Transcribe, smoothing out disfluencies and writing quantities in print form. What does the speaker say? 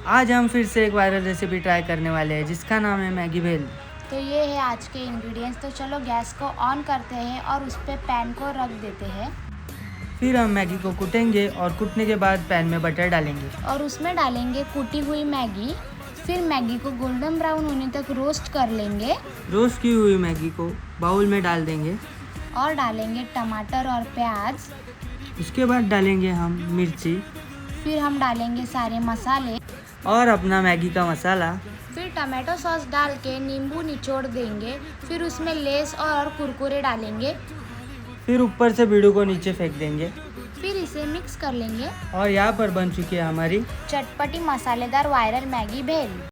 आज हम फिर से एक वायरल रेसिपी ट्राई करने वाले हैं जिसका नाम है मैगी भेल। तो ये है आज के इंग्रेडिएंट्स। तो चलो गैस को ऑन करते हैं और उस पर पैन को रख देते हैं। फिर हम मैगी को कूटेंगे और कूटने के बाद पैन में बटर डालेंगे और उसमें डालेंगे कूटी हुई मैगी। फिर मैगी को गोल्डन ब्राउन होने तक रोस्ट कर लेंगे। रोस्ट की हुई मैगी को बाउल में डाल देंगे और डालेंगे टमाटर और प्याज। उसके बाद डालेंगे हम मिर्ची फिर हम डालेंगे सारे मसाले और अपना मैगी का मसाला। फिर टमाटो सॉस डाल के नींबू निचोड़ देंगे। फिर उसमें लेस और कुरकुरे डालेंगे। फिर ऊपर से बीड़ू को नीचे फेंक देंगे फिर इसे मिक्स कर लेंगे। और यहाँ पर बन चुकी है हमारी चटपटी मसालेदार वायरल मैगी भेल।